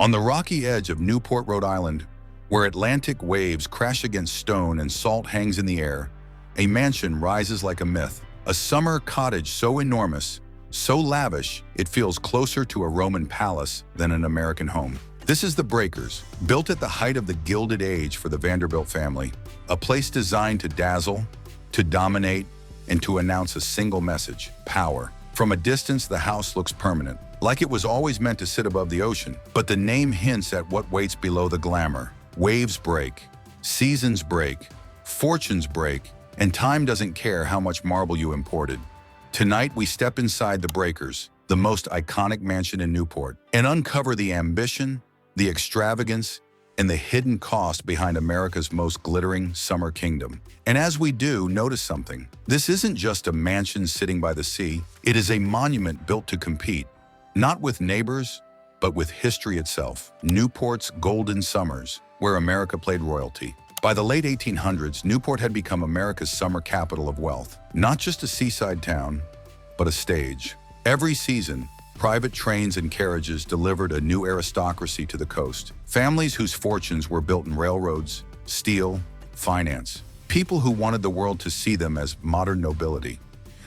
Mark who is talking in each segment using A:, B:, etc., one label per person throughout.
A: On the rocky edge of Newport, Rhode Island, where Atlantic waves crash against stone and salt hangs in the air, a mansion rises like a myth. A summer cottage so enormous, so lavish, it feels closer to a Roman palace than an American home. This is the Breakers, built at the height of the Gilded Age for the Vanderbilt family, a place designed to dazzle, to dominate, and to announce a single message: power. From a distance, the house looks permanent, like it was always meant to sit above the ocean. But the name hints at what waits below the glamour. Waves break, seasons break, fortunes break, and time doesn't care how much marble you imported. Tonight, we step inside the Breakers, the most iconic mansion in Newport, and uncover the ambition, the extravagance, and the hidden cost behind America's most glittering summer kingdom. And as we do, notice something. This isn't just a mansion sitting by the sea. It is a monument built to compete, not with neighbors, but with history itself. Newport's golden summers, where America played royalty. By the late 1800s, Newport had become America's summer capital of wealth. Not just a seaside town, but a stage. Every season, private trains and carriages delivered a new aristocracy to the coast. Families whose fortunes were built in railroads, steel, finance. People who wanted the world to see them as modern nobility.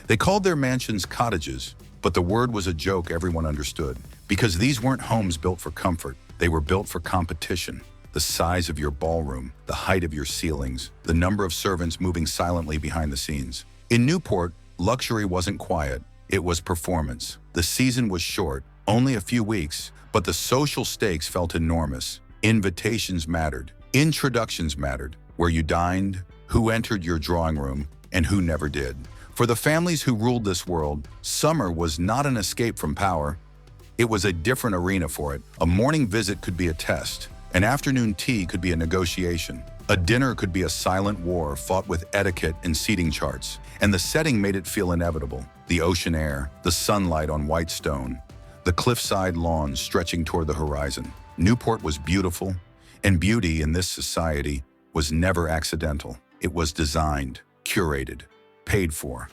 A: They called their mansions cottages, but the word was a joke everyone understood. Because these weren't homes built for comfort, they were built for competition. The size of your ballroom, the height of your ceilings, the number of servants moving silently behind the scenes. In Newport, luxury wasn't quiet, it was performance. The season was short, only a few weeks, but the social stakes felt enormous. Invitations mattered, introductions mattered, where you dined, who entered your drawing room, and who never did. For the families who ruled this world, summer was not an escape from power. It was a different arena for it. A morning visit could be a test. An afternoon tea could be a negotiation. A dinner could be a silent war fought with etiquette and seating charts. And the setting made it feel inevitable. The ocean air, the sunlight on white stone, the cliffside lawns stretching toward the horizon. Newport was beautiful, and beauty in this society was never accidental. It was designed, curated, paid for.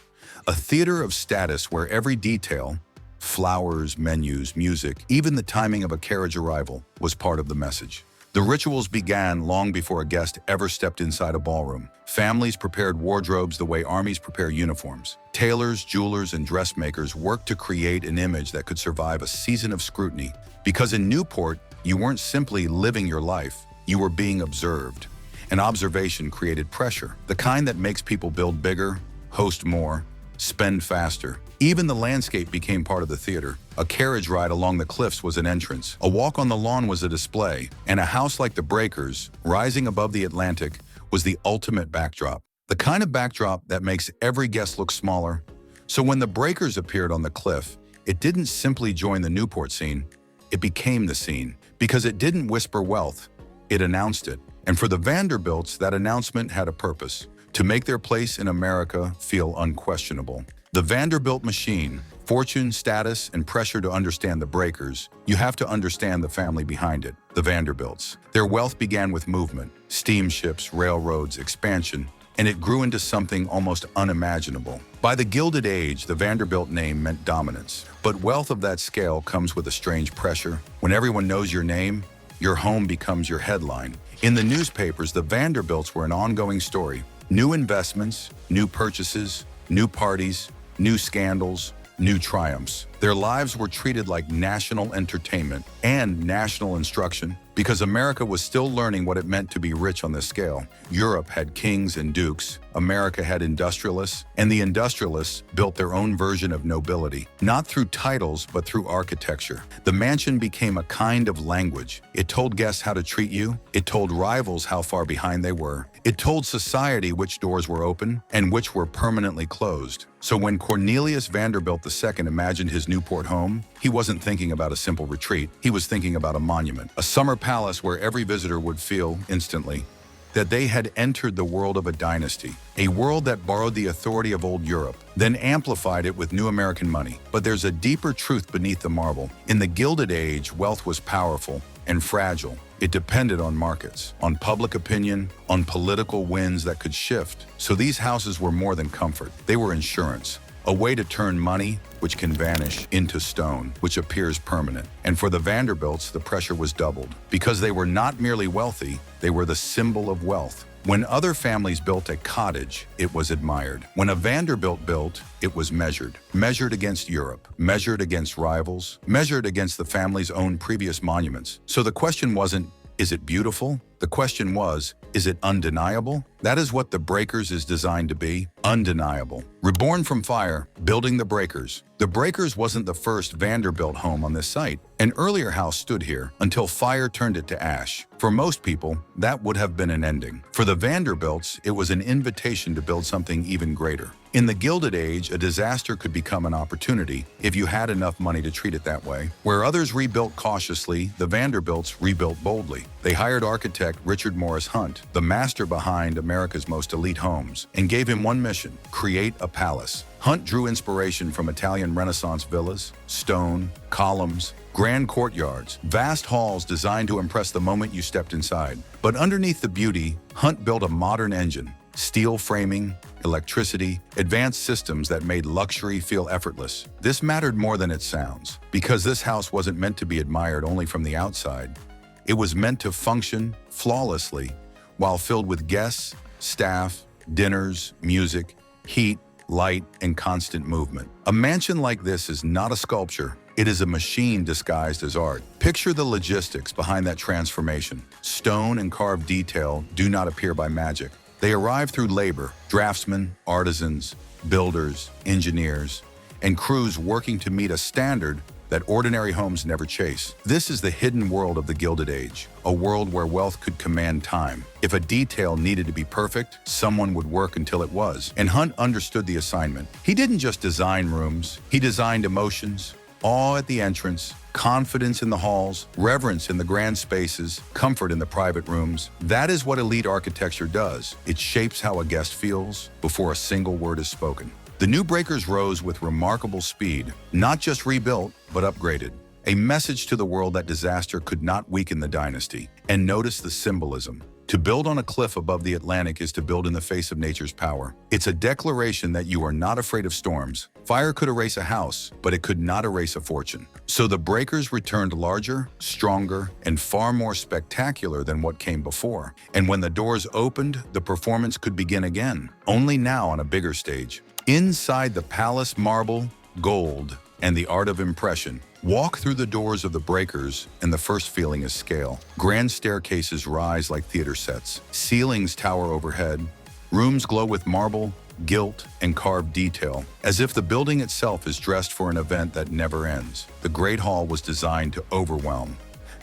A: A theater of status where every detail, flowers, menus, music, even the timing of a carriage arrival, was part of the message. The rituals began long before a guest ever stepped inside a ballroom. Families prepared wardrobes the way armies prepare uniforms. Tailors, jewelers, and dressmakers worked to create an image that could survive a season of scrutiny. Because in Newport, you weren't simply living your life, you were being observed. And observation created pressure, the kind that makes people build bigger, host more, spend faster. Even the landscape became part of the theater. A carriage ride along the cliffs was an entrance. A walk on the lawn was a display. And a house like the Breakers, rising above the Atlantic, was the ultimate backdrop. The kind of backdrop that makes every guest look smaller. So when the Breakers appeared on the cliff, it didn't simply join the Newport scene. It became the scene. Because it didn't whisper wealth, it announced it. And for the Vanderbilts, that announcement had a purpose: to make their place in America feel unquestionable. The Vanderbilt machine, fortune, status, and pressure. To understand the Breakers, you have to understand the family behind it, the Vanderbilts. Their wealth began with movement, steamships, railroads, expansion, and it grew into something almost unimaginable. By the Gilded Age, the Vanderbilt name meant dominance. But wealth of that scale comes with a strange pressure. When everyone knows your name, your home becomes your headline. In the newspapers, the Vanderbilts were an ongoing story. New investments, new purchases, new parties, new scandals, new triumphs. Their lives were treated like national entertainment and national instruction, because America was still learning what it meant to be rich on this scale. Europe had kings and dukes, America had industrialists, and the industrialists built their own version of nobility, not through titles, but through architecture. The mansion became a kind of language. It told guests how to treat you. It told rivals how far behind they were. It told society which doors were open and which were permanently closed. So when Cornelius Vanderbilt II imagined his Newport home, he wasn't thinking about a simple retreat. He was thinking about a monument, a summer palace where every visitor would feel instantly that they had entered the world of a dynasty, a world that borrowed the authority of old Europe, then amplified it with new American money. But there's a deeper truth beneath the marble. In the Gilded Age, wealth was powerful and fragile. It depended on markets, on public opinion, on political winds that could shift. So these houses were more than comfort. They were insurance. a way to turn money, which can vanish, into stone, which appears permanent. And for the Vanderbilts, the pressure was doubled. Because they were not merely wealthy, they were the symbol of wealth. When other families built a cottage, it was admired. When a Vanderbilt built, it was measured. Measured against Europe, measured against rivals, measured against the family's own previous monuments. So the question wasn't, is it beautiful? The question was, is it undeniable? That is what the Breakers is designed to be, undeniable. Reborn from fire, building the Breakers. The Breakers wasn't the first Vanderbilt home on this site. An earlier house stood here until fire turned it to ash. For most people, that would have been an ending. For the Vanderbilts, it was an invitation to build something even greater. In the Gilded Age, a disaster could become an opportunity if you had enough money to treat it that way. Where others rebuilt cautiously, the Vanderbilts rebuilt boldly. They hired architect Richard Morris Hunt, the master behind America's most elite homes, and gave him one mission: create a palace. Hunt drew inspiration from Italian Renaissance villas, stone, columns, grand courtyards, vast halls designed to impress the moment you stepped inside. But underneath the beauty, Hunt built a modern engine, steel framing, electricity, advanced systems that made luxury feel effortless. This mattered more than it sounds, because this house wasn't meant to be admired only from the outside. It was meant to function flawlessly while filled with guests, staff, dinners, music, heat, light, and constant movement. A mansion like this is not a sculpture. It is a machine disguised as art. Picture the logistics behind that transformation. Stone and carved detail do not appear by magic. They arrive through labor, draftsmen, artisans, builders, engineers, and crews working to meet a standard that ordinary homes never chase. This is the hidden world of the Gilded Age, a world where wealth could command time. If a detail needed to be perfect, someone would work until it was. And Hunt understood the assignment. He didn't just design rooms, he designed emotions, awe at the entrance, confidence in the halls, reverence in the grand spaces, comfort in the private rooms. That is what elite architecture does. It shapes how a guest feels before a single word is spoken. The new Breakers rose with remarkable speed, not just rebuilt, but upgraded. A message to the world that disaster could not weaken the dynasty. And notice the symbolism. To build on a cliff above the Atlantic is to build in the face of nature's power. It's a declaration that you are not afraid of storms. Fire could erase a house, but it could not erase a fortune. So the Breakers returned larger, stronger, and far more spectacular than what came before. And when the doors opened, the performance could begin again, only now on a bigger stage. Inside the palace, marble, gold, and the art of impression. Walk through the doors of the Breakers, and the first feeling is scale. Grand staircases rise like theater sets. Ceilings tower overhead. Rooms glow with marble, gilt, and carved detail, as if the building itself is dressed for an event that never ends. The Great Hall was designed to overwhelm,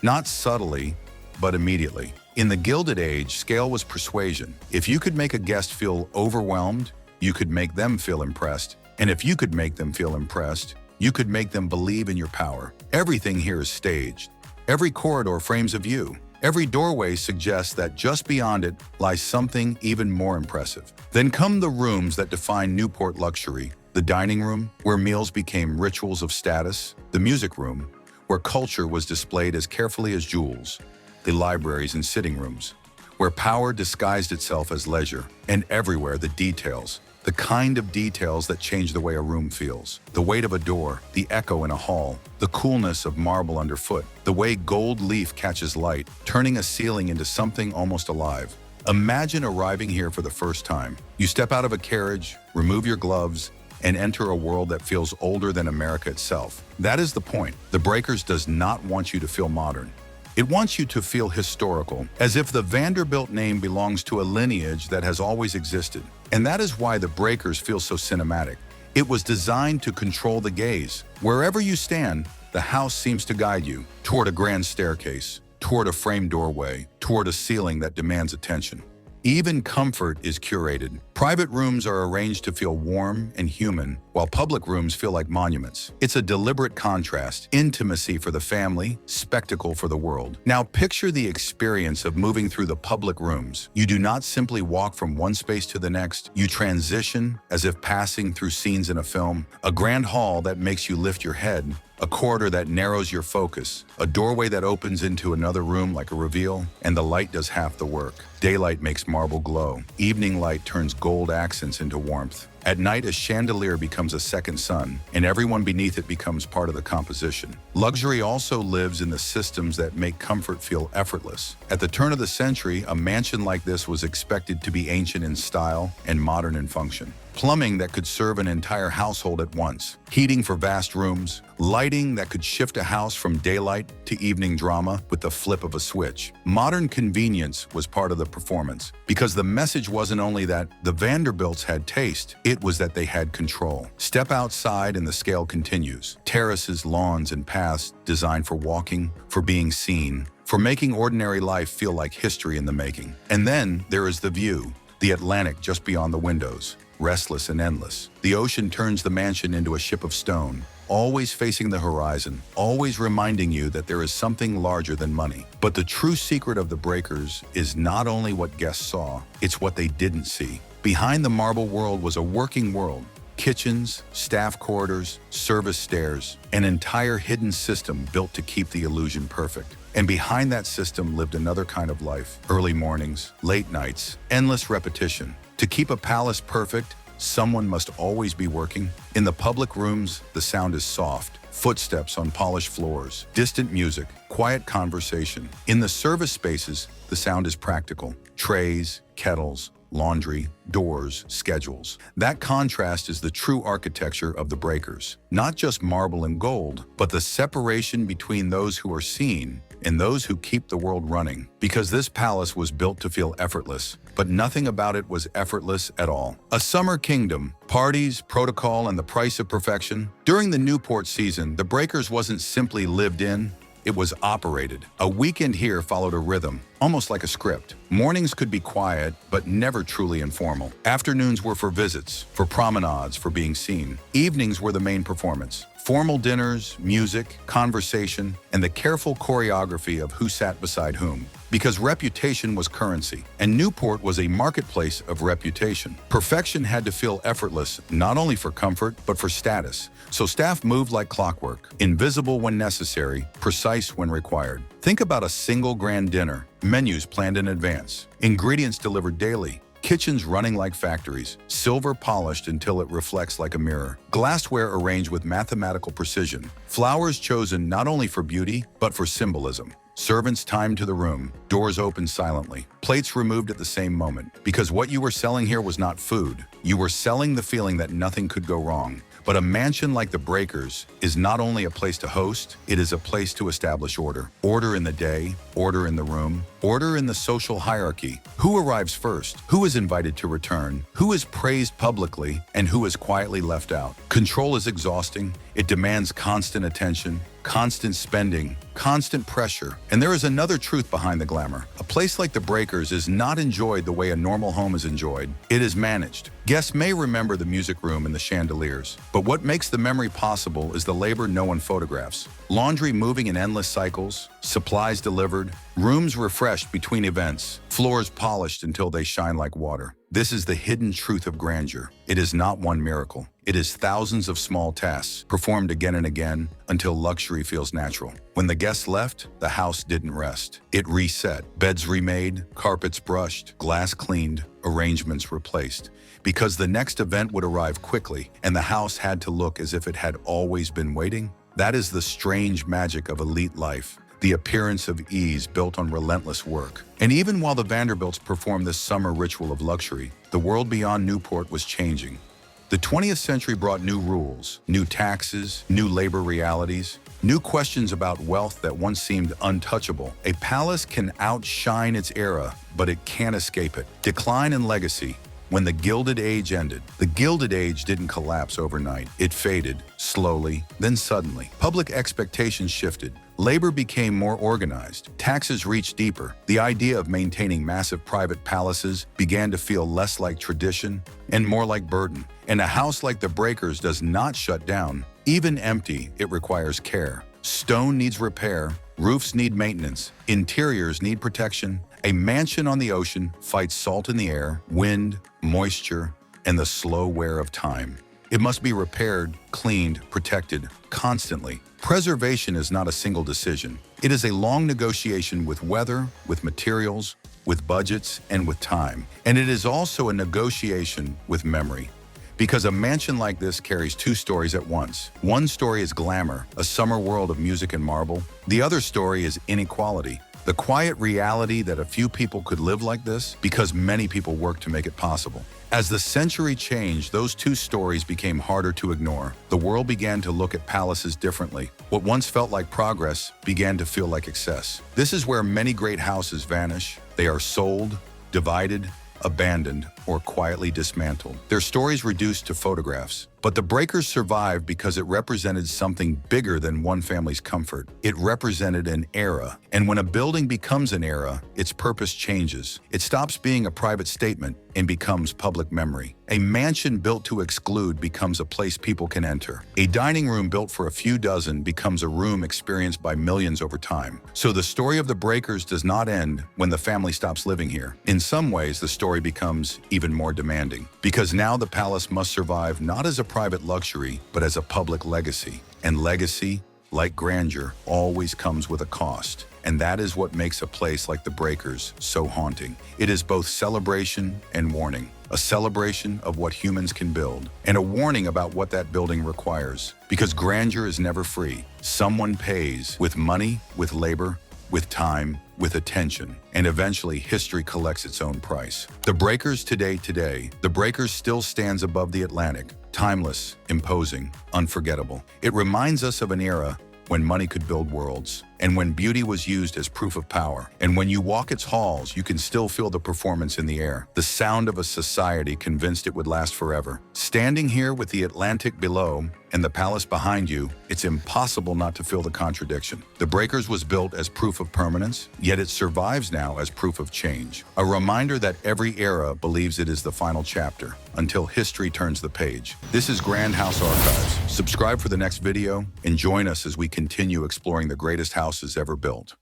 A: not subtly, but immediately. In the Gilded Age, scale was persuasion. If you could make a guest feel overwhelmed, you could make them feel impressed. And if you could make them feel impressed, you could make them believe in your power. Everything here is staged. Every corridor frames a view. Every doorway suggests that just beyond it lies something even more impressive. Then come the rooms that define Newport luxury. The dining room, where meals became rituals of status. The music room, where culture was displayed as carefully as jewels. The libraries and sitting rooms, where power disguised itself as leisure. And everywhere the details. The kind of details that change the way a room feels. The weight of a door, the echo in a hall, the coolness of marble underfoot, the way gold leaf catches light, turning a ceiling into something almost alive. Imagine arriving here for the first time. You step out of a carriage, remove your gloves, and enter a world that feels older than America itself. That is the point. The Breakers does not want you to feel modern. It wants you to feel historical, as if the Vanderbilt name belongs to a lineage that has always existed. And that is why the Breakers feel so cinematic. It was designed to control the gaze. Wherever you stand, the house seems to guide you toward a grand staircase, toward a framed doorway, toward a ceiling that demands attention. Even comfort is curated. Private rooms are arranged to feel warm and human, while public rooms feel like monuments. It's a deliberate contrast: intimacy for the family, spectacle for the world. Now picture the experience of moving through the public rooms. You do not simply walk from one space to the next. You transition as if passing through scenes in a film. A grand hall that makes you lift your head. A corridor that narrows your focus, a doorway that opens into another room like a reveal, and the light does half the work. Daylight makes marble glow. Evening light turns gold accents into warmth. At night, a chandelier becomes a second sun, and everyone beneath it becomes part of the composition. Luxury also lives in the systems that make comfort feel effortless. At the turn of the century, a mansion like this was expected to be ancient in style and modern in function. Plumbing that could serve an entire household at once, heating for vast rooms, lighting that could shift a house from daylight to evening drama with the flip of a switch. Modern convenience was part of the performance, because the message wasn't only that the Vanderbilts had taste, it was that they had control. Step outside and the scale continues. Terraces, lawns, and paths designed for walking, for being seen, for making ordinary life feel like history in the making. And then there is the view, the Atlantic just beyond the windows. Restless and endless. The ocean turns the mansion into a ship of stone, always facing the horizon, always reminding you that there is something larger than money. But the true secret of the Breakers is not only what guests saw, it's what they didn't see. Behind the marble world was a working world. Kitchens, staff corridors, service stairs, an entire hidden system built to keep the illusion perfect. And behind that system lived another kind of life. Early mornings, late nights, endless repetition. To keep a palace perfect, someone must always be working. In the public rooms, the sound is soft. Footsteps on polished floors, distant music, quiet conversation. In the service spaces, the sound is practical. Trays, kettles, laundry, doors, schedules. That contrast is the true architecture of the Breakers. Not just marble and gold, but the separation between those who are seen and those who keep the world running. Because this palace was built to feel effortless, but nothing about it was effortless at all. A summer kingdom, parties, protocol, and the price of perfection. During the Newport season, the Breakers wasn't simply lived in, it was operated. A weekend here followed a rhythm, almost like a script. Mornings could be quiet, but never truly informal. Afternoons were for visits, for promenades, for being seen. Evenings were the main performance. Formal dinners, music, conversation, and the careful choreography of who sat beside whom. Because reputation was currency, and Newport was a marketplace of reputation. Perfection had to feel effortless, not only for comfort, but for status. So staff moved like clockwork, invisible when necessary, precise when required. Think about a single grand dinner, menus planned in advance, ingredients delivered daily, kitchens running like factories, silver polished until it reflects like a mirror, glassware arranged with mathematical precision, flowers chosen not only for beauty, but for symbolism. Servants timed to the room, doors opened silently, plates removed at the same moment. Because what you were selling here was not food. You were selling the feeling that nothing could go wrong. But a mansion like the Breakers is not only a place to host, it is a place to establish order. Order in the day, order in the room, order in the social hierarchy. Who arrives first? Who is invited to return? Who is praised publicly? And who is quietly left out? Control is exhausting. It demands constant attention, constant spending, constant pressure. And there is another truth behind the glamour. A place like the Breakers is not enjoyed the way a normal home is enjoyed. It is managed. Guests may remember the music room and the chandeliers, but what makes the memory possible is the labor no one photographs. Laundry moving in endless cycles, supplies delivered, rooms refreshed between events, floors polished until they shine like water. This is the hidden truth of grandeur. It is not one miracle. It is thousands of small tasks, performed again and again, until luxury feels natural. When the guests left, the house didn't rest. It reset. Beds remade, carpets brushed, glass cleaned, arrangements replaced. Because the next event would arrive quickly, and the house had to look as if it had always been waiting. That is the strange magic of elite life. The appearance of ease built on relentless work. And even while the Vanderbilts performed this summer ritual of luxury, the world beyond Newport was changing. The 20th century brought new rules, new taxes, new labor realities, new questions about wealth that once seemed untouchable. A palace can outshine its era, but it can't escape it. Decline and legacy. When the Gilded Age ended, the Gilded Age didn't collapse overnight. It faded, slowly, then suddenly. Public expectations shifted. Labor became more organized. Taxes reached deeper. The idea of maintaining massive private palaces began to feel less like tradition and more like burden. And a house like the Breakers does not shut down. Even empty, it requires care. Stone needs repair. Roofs need maintenance. Interiors need protection. A mansion on the ocean fights salt in the air, wind, moisture, and the slow wear of time. It must be repaired, cleaned, protected, constantly. Preservation is not a single decision. It is a long negotiation with weather, with materials, with budgets, and with time. And it is also a negotiation with memory. Because a mansion like this carries two stories at once. One story is glamour, a summer world of music and marble. The other story is inequality, the quiet reality that a few people could live like this because many people worked to make it possible. As the century changed, those two stories became harder to ignore. The world began to look at palaces differently. What once felt like progress began to feel like excess. This is where many great houses vanish. They are sold, divided, abandoned, or quietly dismantled. Their stories reduced to photographs. But the breakers survived because it represented something bigger than one family's comfort. It represented an era. And when a building becomes an era, its purpose changes. It stops being a private statement and becomes public memory. A mansion built to exclude becomes a place people can enter. A dining room built for a few dozen becomes a room experienced by millions over time. So the story of the breakers does not end when the family stops living here. In some ways, the story becomes even more demanding. Because now the palace must survive not as a private luxury, but as a public legacy. And legacy, like grandeur, always comes with a cost. And that is what makes a place like the Breakers so haunting. It is both celebration and warning. A celebration of what humans can build, and a warning about what that building requires. Because grandeur is never free. Someone pays with money, with labor, with time, with attention, and eventually history collects its own price. The Breakers today, the Breakers still stands above the Atlantic, timeless, imposing, unforgettable. It reminds us of an era when money could build worlds, and when beauty was used as proof of power. And when you walk its halls, you can still feel the performance in the air, the sound of a society convinced it would last forever. Standing here with the Atlantic below and the palace behind you, it's impossible not to feel the contradiction. The Breakers was built as proof of permanence, yet it survives now as proof of change. A reminder that every era believes it is the final chapter, until history turns the page. This is Grand House Archives. Subscribe for the next video and join us as we continue exploring the greatest houses ever built.